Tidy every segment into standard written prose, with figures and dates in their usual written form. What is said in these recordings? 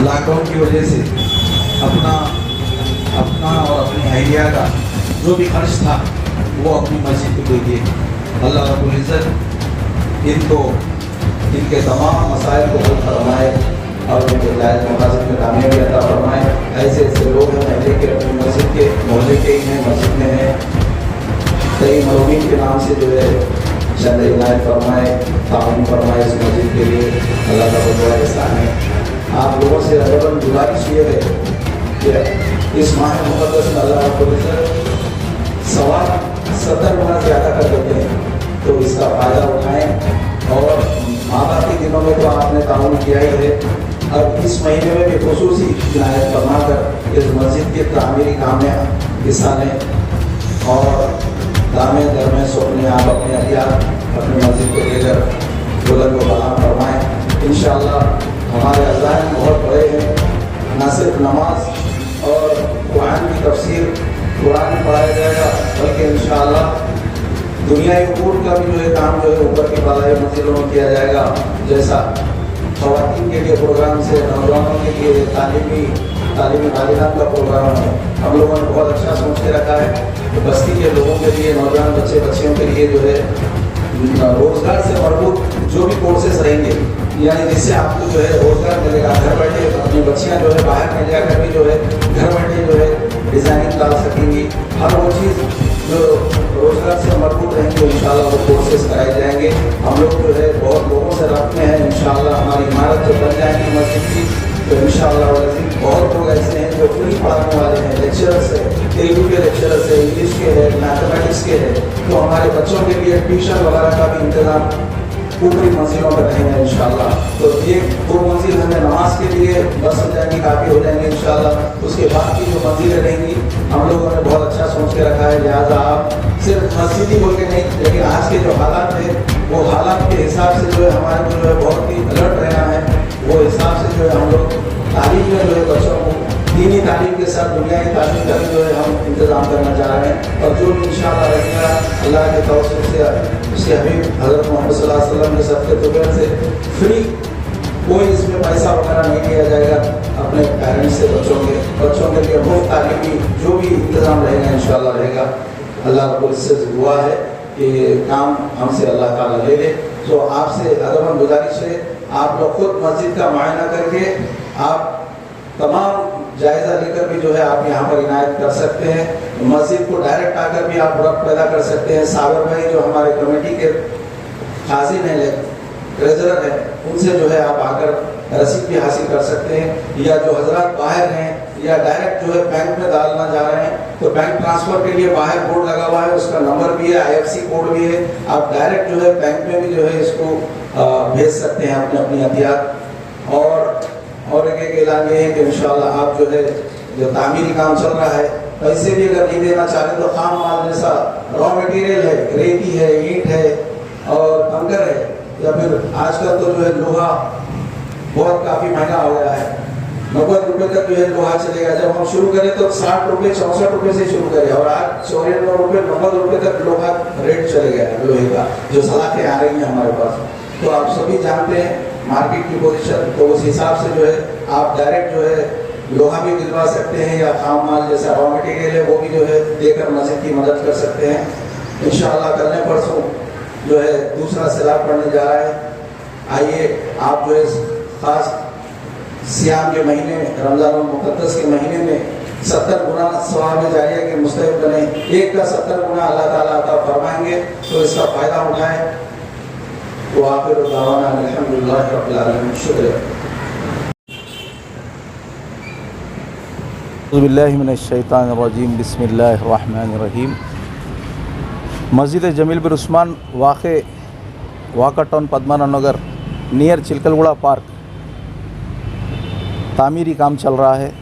Lockdown की वजह से अपना और अपनी अहलिया का जो भी खर्च था वो अपनी मस्जिद को दे दिए। अल्लाह रब्बुल इज़्ज़त इनको इनके तमाम मसाइल को हल फरमाए और इनके जायज़ मकासद में कामयाबी अता फरमाए। ऐसे ऐसे लोग हैं महल्ले के, अपनी मस्जिद के, मोहल्ले के ही हैं, मस्जिद में हैं, कई मरूमीन के नाम से जो है चंद इनायत फरमाए, ताउन फरमाए इस मस्जिद के लिए। अल्लाह का बहुत बड़ा एहसान है। आप लोगों से अगर गुजारिश ये है कि इस माह मुक़द्दस में अल्लाह रब्बुल इज़्ज़त सवाब 70 गुना ज़्यादा कर देते हैं, तो इसका फ़ायदा उठाएँ। और मादा के दिनों में तो आपने ताउन किया ही है, अब इस महीने में भी ख़ुसूसी इनायत फरमा कर इस मस्जिद के तामीरी काम में हिस्सा लें और दामे दरमे सपने आप अपने अलियात अपनी मस्जिद को लेकर बुलंद व बाला फरमाएँ। इंशाअल्लाह हमारे अज़ान बहुत बड़े हैं, न सिर्फ नमाज और कुरान की तफसीर कुरान में पढ़ाया जाएगा, बल्कि इंशाअल्लाह दुनियाई उमूर का भी जो है काम जो है ऊपर की बालाई मंजिलों में किया जाएगा। जैसा ख़वातीन के लिए प्रोग्राम से नौजवानों के लिए तालीमी तालीमत का प्रोग्राम है, हम लोगों ने बहुत अच्छा सोच के रखा है। तो बस्ती के लोगों के लिए, नौजवान बच्चियों के लिए जो है रोज़गार से मरबूत जो भी कोर्सेस रहेंगे, यानी जिससे आपको जो है रोज़गार मिलेगा, घर बैठे अपनी बच्चियाँ जो है बाहर में जाकर भी जो है घर बैठे जो है डिज़ाइनिंग डाल सकेंगी। हर वो चीज़ जो रोज़गार से मरबूत रहेंगे इंशाअल्लाह वो कोर्सेस कराए जाएंगे। हम लोग जो है बहुत लोगों से रब्त में हैं, इंशाअल्लाह हमारी इमारत जो बन जाएगी मस्जिद की, तो इंशाअल्लाह बहुत लोग ऐसे हैं जो फ्री पढ़ाने वाले हैं, लेक्चरर्स है, तेलुगु के लेक्चरर्स है, इंग्लिश के है, मैथमेटिक्स के है, तो हमारे बच्चों के लिए ट्यूशन वगैरह का भी इंतज़ाम ऊपरी मंजिलों पर रहेंगे इंशाअल्लाह। तो एक दो मंजिल हमें नमाज के लिए बस हो जाएंगी, काफ़ी हो जाएंगे इंशाअल्लाह। उसके बाद की जो मंजिलें रहेंगी हम लोगों ने बहुत अच्छा सोच के रखा है, लिहाजा आप सिर्फ मस्जिद ही बोल के नहीं, लेकिन आज के जो हालात है वो हालात के हिसाब से जो है हमारे को जो है बहुत ही अलर्ट रहना है। वो हिसाब से जो है हम लोग तालीम में जो है बच्चों को दीनी तालीम के साथ दुनियाई तालीम का भी जो है हम इंतज़ाम करना चाह रहे हैं। और जो इंशाअल्लाह रहेगा अल्लाह के तौफ़ीक़ से उसके हबीब हज़रत मोहम्मद सल्लल्लाहु अलैहि वसल्लम के सदक़े तुफ़ैल से फ्री कोई इसमें पैसा वगैरह नहीं लिया जाएगा। अपने पेरेंट्स से बच्चों के लिए मुफ्त तालीमी जो भी इंतज़ाम रहेगा इंशाअल्लाह रहेगा। अल्लाह रब्बुल इज़्ज़त से दुआ है कि ये काम हमसे अल्लाह ताला ले ले। तो आपसे अदबन गुजारिश है, आप लोग खुद मस्जिद का मुआयना करके आप तमाम जायज़ा लेकर भी जो है आप यहाँ पर इनायत कर सकते हैं। मस्जिद को डायरेक्ट आकर भी आप रब्त पैदा कर सकते हैं। सागर भाई जो हमारे कमेटी के खाजिन हैं, ट्रेजरर हैं, उनसे जो है आप आकर रसीद भी हासिल कर सकते हैं। या जो हजरात बाहर हैं या डायरेक्ट जो है बैंक में डालना जा रहे हैं, तो बैंक ट्रांसफ़र के लिए बाहर बोर्ड लगा हुआ है, उसका नंबर भी है, IFC कोड भी है। आप डायरेक्ट जो है बैंक में भी जो है इसको भेज सकते हैं अपनी अतियात। और एक ऐलान ये है कि इंशाअल्लाह आप जो है जो तामीरी काम चल रहा है, पैसे भी अगर नहीं देना चाह रहे तो खाम माल जैसा रॉ मटेरियल है, रेती है, ईंट है और कंकर है, या फिर आजकल तो जो है लोहा बहुत काफ़ी महंगा हो गया है, 90 रुपये तक जो है लोहा चलेगा। जब हम शुरू करें तो 60 रुपये 64 रुपये से शुरू करें और आज 94 रुपये 90 रुपये तक लोहा रेट चले गया है लोहे का, जो सलाखें आ रही हैं हमारे पास। तो आप सभी जानते हैं मार्केट की पोजीशन, तो उस हिसाब से जो है आप डायरेक्ट जो है लोहा भी दिलवा सकते हैं या खाम माल जैसा रॉ मटेरियल है वो भी जो है देकर मस्जिद की मदद कर सकते हैं। इंशाअल्लाह कल परसों जो है दूसरा सलात पढ़ने जा रहा है। आइए आप जो है खास सियाम के महीने में, रमज़ान मुक़द्दस के महीने में 70 गुना सवाब जारिया के मुस्तहिक़ बने। एक का 70 गुना अल्लाह ताला अता फरमाएंगे, तो इसका फ़ायदा उठाएं। तो आखिर दावाना अल्हम्दुलिल्लाह रब्बिल आलमीन। शुक्रिया। बिस्मिल्लाहिर्रहमानिर्रहीम। बिस्मिल्लाहिर्रहमानिर्रहीम। मस्जिद जमील बिन उस्मान वाक़ा टाउन पद्मनाभ नगर नियर चिलकलगुड़ा पार्क तामीरी काम चल रहा है।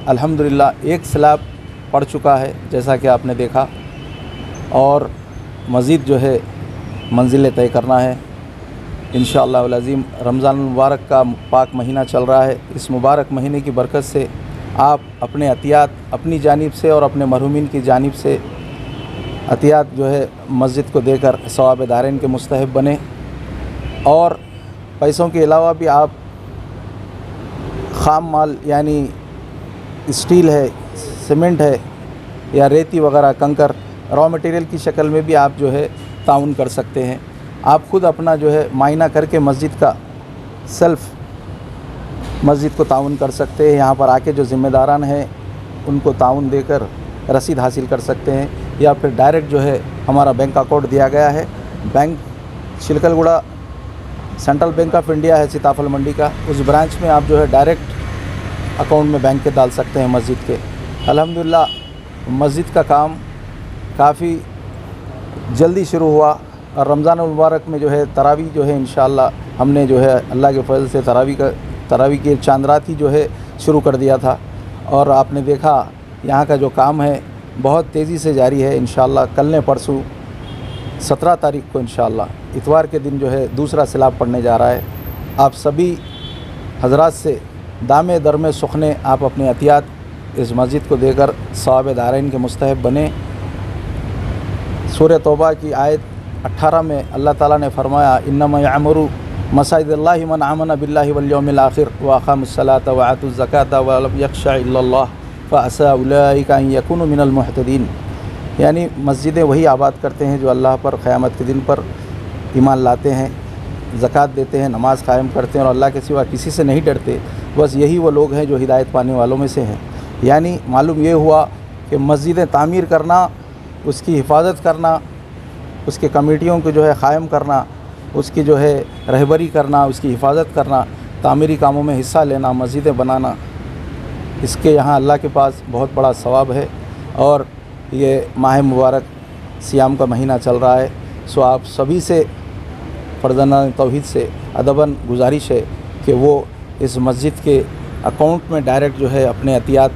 अल्हम्दुलिल्लाह एक स्लैब पड़ चुका है जैसा कि आपने देखा, और मज़ीद जो है मंजिलें तय करना है इंशाअल्लाह अल अज़ीम। रमज़ान मुबारक का पाक महीना चल रहा है। इस मुबारक महीने की बरकत से आप अपने अतियात अपनी जानिब से और अपने मरहूमीन की जानिब से अतियात जो है मस्जिद को देकर सवाब दारैन के मुस्तहिब बने, और पैसों के अलावा भी आप ख़ाम माल यानी स्टील है, सीमेंट है या रेती वगैरह कंकर रॉ मटेरियल की शक्ल में भी आप जो है ताउन कर सकते हैं। आप ख़ुद अपना जो है मायना करके मस्जिद का सेल्फ़ मस्जिद को ताउन कर सकते हैं। यहाँ पर आके जो ज़िम्मेदारान हैं उनको ताउन देकर रसीद हासिल कर सकते हैं, या फिर डायरेक्ट जो है हमारा बैंक अकाउंट दिया गया है। Bank Chilkalguda central bank of India है सीताफल मंडी का, उस ब्रांच में आप जो है डायरेक्ट अकाउंट में बैंक के डाल सकते हैं मस्जिद के। अल्हम्दुलिल्लाह मस्जिद का काम काफ़ी जल्दी शुरू हुआ, और रमज़ान मुबारक में जो है तरावी जो है इंशाअल्लाह हमने जो है अल्लाह के फजल से तरावी की चांद रात ही जो है शुरू कर दिया था। और आपने देखा यहाँ का जो काम है बहुत तेज़ी से जारी है। इंशाअल्लाह कल ने परसों 17 तारीख को इंशाअल्लाह इतवार के दिन जो है दूसरा सिलाब पड़ने जा रहा है। आप सभी हजरात से दामे दरमे सुखने आप अपने अतियात इस मस्जिद को देकर सवाब दारैन के मुस्तहिब बने। सूरह तौबा की आयत 18 में अल्लाह ताला ने फरमाया, इन्नमा यअमुरु मसाजिदल्लाहि मन आमन बिल्लाहि वल यौमिल आखिर व अक़ामुस्सलाता व आतुज़ ज़काता व लम यख़शा इल्लल्लाह फ़असा उलाइका अन यकूनु मिनल मुहतदीन। यानी मस्जिदें वही आबाद करते हैं जो अल्लाह पर क़यामत के दिन पर ईमान लाते हैं, ज़कात देते हैं, नमाज़ कायम करते हैं और अल्लाह के सिवा किसी से नहीं डरते। बस यही वो लोग हैं जो हिदायत पाने वालों में से हैं। यानी मालूम ये हुआ कि मस्जिदें तामीर करना, उसकी हिफाजत करना, उसके कमेटियों को जो है क़ायम करना, उसकी जो है रहबरी करना, उसकी हिफाजत करना, तामीरी कामों में हिस्सा लेना, मस्जिदें बनाना, इसके यहाँ अल्लाह के पास बहुत बड़ा सवाब है। और ये माह मुबारक सियाम का महीना चल रहा है, सो आप सभी से फर्ज़ाना तौहीद से अदबन गुजारिश है कि वो इस मस्जिद के अकाउंट में डायरेक्ट जो है अपने अतियात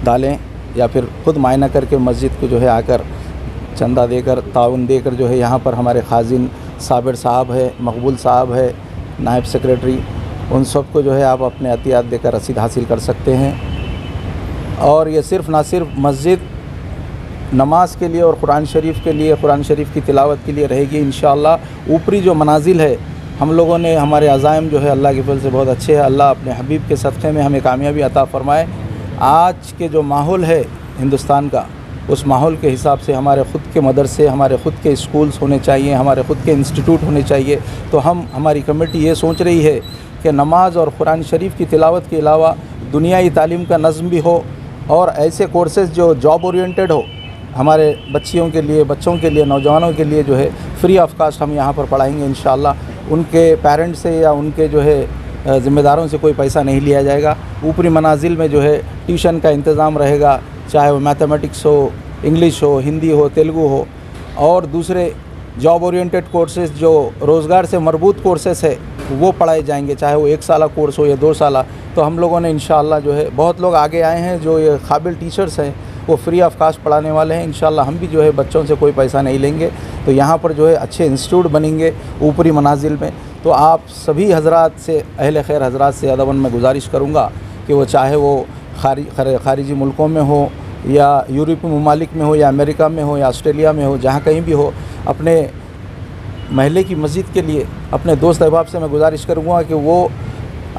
डालें, या फिर ख़ुद मायना करके मस्जिद को जो है आकर चंदा देकर ताउन देकर जो है यहाँ पर हमारे खाजिन साबिर साहब है, मकबूल साहब है, नायब सेक्रेटरी, उन सब को जो है आप अपने अतियात देकर रसीद हासिल कर सकते हैं। और ये सिर्फ़ ना सिर्फ मस्जिद नमाज के लिए और कुरान शरीफ के लिए, कुरान शरीफ की तिलावत के लिए रहेगी इंशाअल्लाह। ऊपरी जो मनाजिल है हम लोगों ने, हमारे अज़ाइम जो है अल्लाह के फज़ल से बहुत अच्छे हैं। अल्लाह अपने हबीब के सदक़े में हमें कामयाबी अता फ़रमाए। आज के जो माहौल है हिंदुस्तान का, उस माहौल के हिसाब से हमारे ख़ुद के मदरसे, हमारे ख़ुद के स्कूल्स होने चाहिए, हमारे ख़ुद के इंस्टीट्यूट होने चाहिए। तो हमारी कमेटी ये सोच रही है कि नमाज और कुरान शरीफ की तिलावत के अलावा दुनियाई तालीम का नज़्म भी हो, और ऐसे कोर्सेज़ जो जॉब ओरिएंटेड हो हमारे बच्चियों के लिए, बच्चों के लिए, नौजवानों के लिए जो है फ्री ऑफ कास्ट हम यहाँ पर पढ़ाएंगे इंशाअल्लाह। उनके पेरेंट्स से या उनके जो है ज़िम्मेदारों से कोई पैसा नहीं लिया जाएगा। ऊपरी मनाजिल में जो है ट्यूशन का इंतज़ाम रहेगा, चाहे वो मैथमेटिक्स हो, इंग्लिश हो, हिंदी हो, तेलुगु हो, और दूसरे जॉब ओरिएंटेड कोर्सेज़ जो रोज़गार से मरबूत कोर्सेज़ है वो पढ़ाए जाएंगे, चाहे वो 1 साला कोर्स हो या 2 साला। तो हम लोगों ने इंशाअल्लाह जो है बहुत लोग आगे आए हैं जो ये काबिल टीचर्स हैं, वो फ्री ऑफ कास्ट पढ़ाने वाले हैं। इंशाअल्लाह हम भी जो है बच्चों से कोई पैसा नहीं लेंगे। तो यहाँ पर जो है अच्छे इंस्टीट्यूट बनेंगे ऊपरी मनाजिल में। तो आप सभी हजरात से, अहले खैर हजरात से अदबन में गुजारिश करूँगा कि वो चाहे वो खारिजी मुल्कों में हो या यूरोपीय ममालिक में हो या अमेरिका में हो या ऑस्ट्रेलिया में हो, जहाँ कहीं भी हो, अपने महल्ले की मस्जिद के लिए अपने दोस्त अहबाब से मैं गुजारिश करूँगा कि वो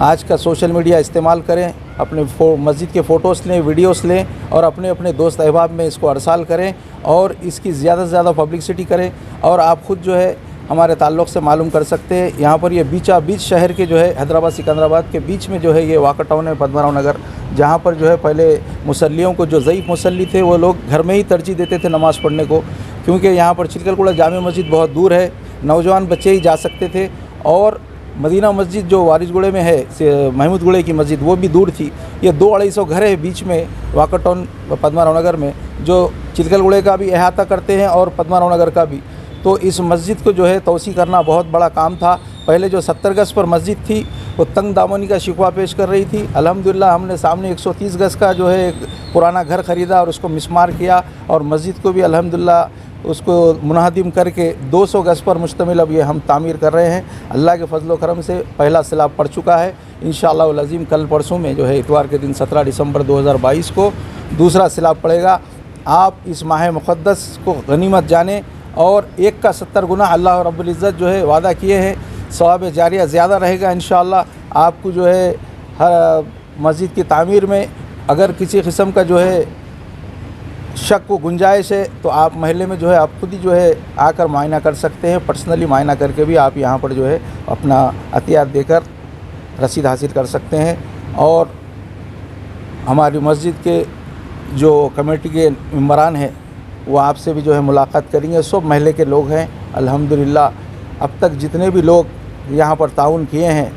आज का सोशल मीडिया इस्तेमाल करें, अपने मस्जिद के फ़ोटोज़ लें, वीडियोस लें और अपने अपने दोस्त अहबाब में इसको अरसाल करें और इसकी ज़्यादा से ज़्यादा पब्लिसिटी करें। और आप ख़ुद जो है हमारे ताल्लुक़ से मालूम कर सकते हैं, यहाँ पर ये बीच शहर के जो है हैदराबाद सिकंदराबाद के बीच में जो है ये वाक़ा टाउन है, पद्माराव नगर, जहाँ पर जो है पहले मुसल्लियों को, जो ज़ईफ़ मुसल्ली थे, वो लोग घर में ही तरजीह देते थे नमाज़ पढ़ने को, क्योंकि यहाँ पर चिलकलगुड़ा जामे मस्जिद बहुत दूर है, नौजवान बच्चे ही जा सकते थे। और मदीना मस्जिद जो वारिसगुड़े में है, महमूदगुड़े की मस्जिद, वो भी दूर थी। ये 200-250 घर है बीच में वाक़ा टाउन पद्माराव नगर में, जो चिलकलगुड़े का भी अहाता करते हैं और पद्माराव नगर का भी। तो इस मस्जिद को जो है तोसी करना बहुत बड़ा काम था। पहले जो 70 गज़ पर मस्जिद थी वो तंग दामनी का शिकवा पेश कर रही थी। अल्हम्दुलिल्लाह हमने सामने 130 गज़ का जो है एक पुराना घर ख़रीदा और उसको मिस्मार किया, और मस्जिद को भी अल्हम्दुलिल्लाह उसको मुनहदिम करके 200 गज़ पर मुश्तमिल अब ये हम तामीर कर रहे हैं। अल्लाह के फजल व करम से पहला स्लैब पड़ चुका है। इंशाअल्लाह उल अज़ीम कल परसों में जो है इतवार के दिन 17 दिसंबर 2022 को दूसरा स्लैब पड़ेगा। आप इस माह मुक़द्दस को गनीमत जाने और एक का 70 गुना अल्लाह रब्बुल इज़्ज़त जो है वादा किए हैं, सवाब जारिया ज़्यादा रहेगा इंशाअल्लाह। आपको जो है हर मस्जिद की तामीर में अगर किसी किस्म का जो है शक को गुंजाइश है तो आप महल्ले में जो है आप खुद ही जो है आकर मायना कर सकते हैं। पर्सनली मायना करके भी आप यहाँ पर जो है अपना अतियात देकर रसीद हासिल कर सकते हैं। और हमारी मस्जिद के जो कमेटी के मेंबरान हैं वो आपसे भी जो है मुलाकात करेंगे। सब महल्ले के लोग हैं अल्हम्दुलिल्लाह। अब तक जितने भी लोग यहाँ पर ताउन किए हैं,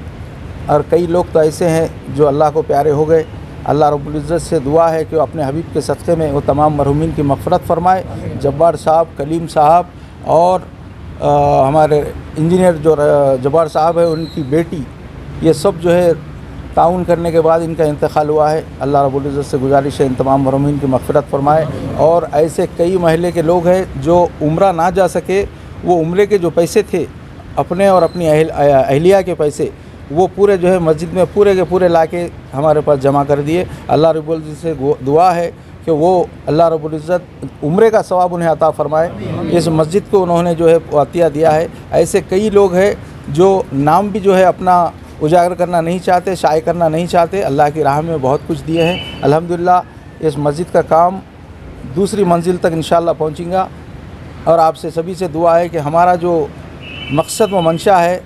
और कई लोग तो ऐसे हैं जो अल्लाह को प्यारे हो गए। अल्लाह रब्बुल इज़्ज़त से दुआ है कि वो अपने हबीब के सदक़े में वो तमाम मरहूमीन की मग़फ़िरत फ़रमाए। जब्बार साहब, कलीम साहब और हमारे इंजीनियर जो जब्बार साहब है उनकी बेटी, ये सब जो है ताउन करने के बाद इनका इंतकाल हुआ है। अल्लाह रब्बुल इज़्ज़त से गुजारिश है इन तमाम मरहूमीन की मग़फ़िरत फ़रमाए। और ऐसे कई महल्ले के लोग हैं जो उम्रा ना जा सके, वो उम्रे के जो पैसे थे अपने और अपनी अहलिया के पैसे वो पूरे जो है मस्जिद में पूरे के पूरे लाके हमारे पास जमा कर दिए। अल्लाह रब्बुल इज़्ज़त से दुआ है कि वो अल्लाह रब्बुल इज़्ज़त उम्रे का सवाब उन्हें अता फ़रमाए। इस मस्जिद को उन्होंने जो है अतिया दिया है। ऐसे कई लोग हैं जो नाम भी जो है अपना उजागर करना नहीं चाहते, शाये करना नहीं चाहते। अल्लाह की राह में बहुत कुछ दिए हैं अल्हम्दुलिल्लाह। इस मस्जिद का काम दूसरी मंजिल तक इंशाअल्लाह पहुँचेगा। और आपसे सभी से दुआ है कि हमारा जो मकसद व मंशा है,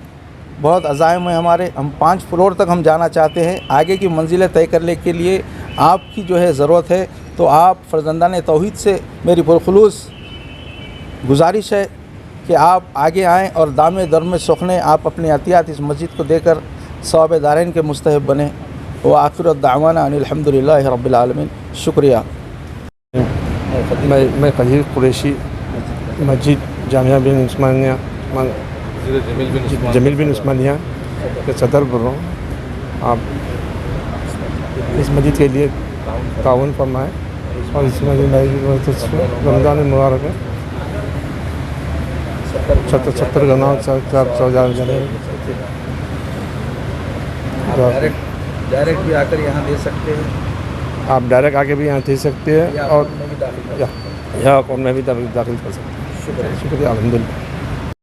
बहुत अज़ाइम है हमारे, हम 5 फ्लोर तक हम जाना चाहते हैं। आगे की मंजिलें तय करने के लिए आपकी जो है ज़रूरत है। तो आप फ़र्ज़ंदान तौहीद से मेरी पुरखुलूस गुजारिश है कि आप आगे आएँ और दामे दर में सुखने आप अपने अतियात इस मस्जिद को देकर सवाब दारैन के मुस्तहिब बने। व आखिर दावाना अनिल हम्दुलिल्लाहि रब्बिल आलमीन। शुक्रिया। मैं कदीर कुरैशी मस्जिद जामिया बिन उस्मानिया जमील बिन उस्मानिया के सदर बोल रहा हूँ। आप इस मस्जिद के लिए ताउन फरमाएँ और इस मस्जिद में रमज़ान मुबारक है 70 गना 4,000 डायरेक्ट भी आकर यहाँ दे सकते हैं। आप डायरेक्ट आके भी यहाँ दे सकते हैं और या अकाउंट में भी दाखिल कर सकते हैं। शुक्रिया अल्हम्दुलिल्लाह।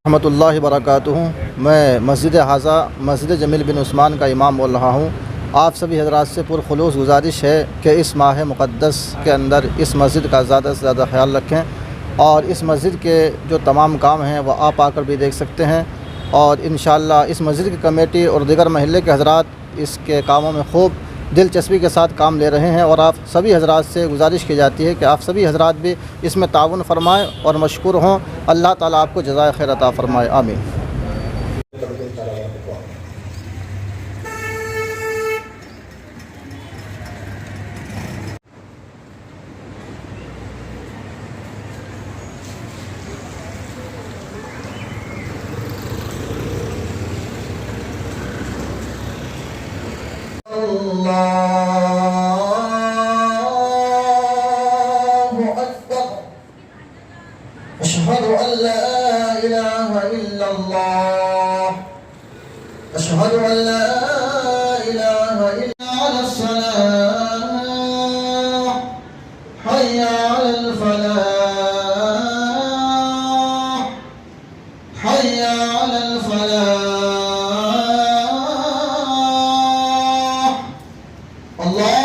रहमतुल्लाहि बरकातुहू। मैं मस्जिद हाज़ा मस्जिद जमील बिन उस्मान का इमाम बोल रहा हूँ। आप सभी हज़रात से पुरखुलूस गुजारिश है कि इस माह मुक़द्दस के अंदर इस मस्जिद का ज़्यादा से ज़्यादा ख्याल रखें और इस मस्जिद के जो तमाम काम हैं वह आप आकर भी देख सकते हैं। और इंशाअल्लाह इस मस्जिद की कमेटी और दीगर महल्ले के हज़रात इसके कामों में खूब दिलचस्पी के साथ काम ले रहे हैं। और आप सभी हज़रात से गुजारिश की जाती है कि आप सभी हज़रात भी इसमें ताउन फरमाएँ और मशकूर हों। अल्लाह ताला आपको जज़ाए खैर अता फरमाए। आमीन। अशहदु अल्ला इलाहा इल्लल्लाह अशहदु अल्ला इलाहा इल्लल्लाह सलाह हय्या अलल फलाह हय्या अलल फलाह अल्लाह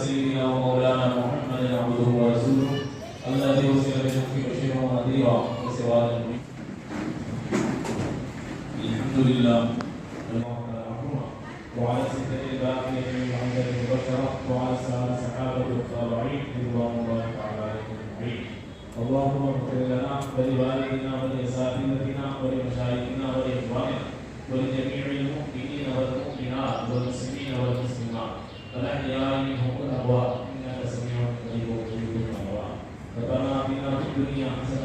سيدنا ومولانا محمد عبده ورسوله الذي ارسل بالحق بشيرا ونذيرا وسراجا منيرا. الحمد لله وعلى سته الباقيه من محمد المبشره وعلى صحابه الطابعين رضوان الله تعالى عليهم اجمعين. اللهم اغفر لنا ولوالدنا ولاساتذتنا ولمشايخنا ولاخواننا ولجميع المؤمنين والمؤمنات والمسلمين والمسلمات الأحياء منهم والأموات إنك سميع قريب مجيب الدعوات. ربنا آتنا في الدنيا حسنة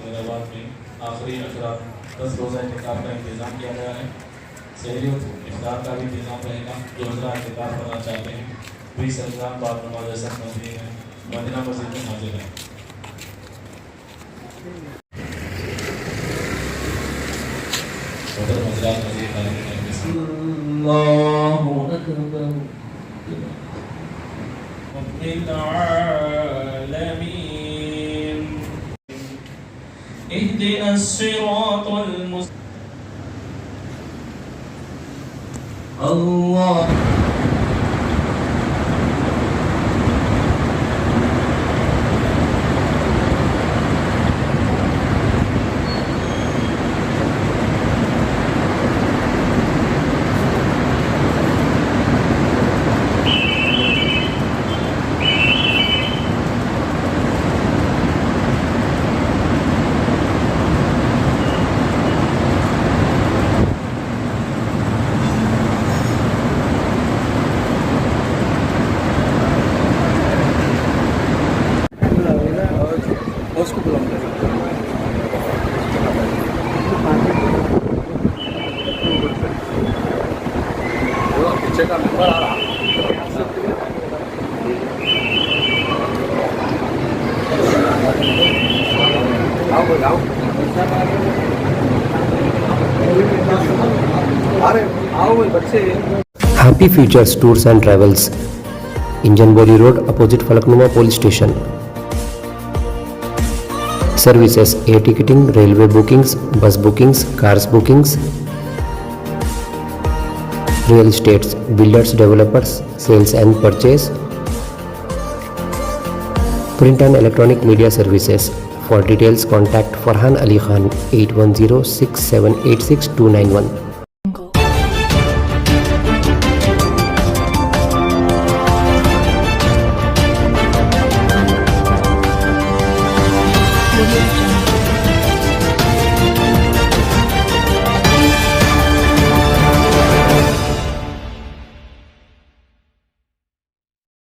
मुनीराबाद में आखिरी 10 रोज़ा इत्तिकाफ़ का इंतज़ाम किया गया है। सहरी और इफ्तार का भी इंतज़ाम रहेगा। जो हज़रात इत्तिकाफ़ करना चाहते हैं 20 रमज़ान बाद नमाज़ असर मदीना मस्जिद में हाजिर हैं। الله أكبر رب العالمين اهدنا الصراط المستقيم الله Happy Futures Tours and Travels, Injanbori Road, opposite Falaknuma Police Station. Services: air ticketing, railway bookings, bus bookings, cars bookings. Real estates, builders, developers, sales and purchase. Print and electronic media services. For details, contact Farhan Ali Khan 8106786291. Audio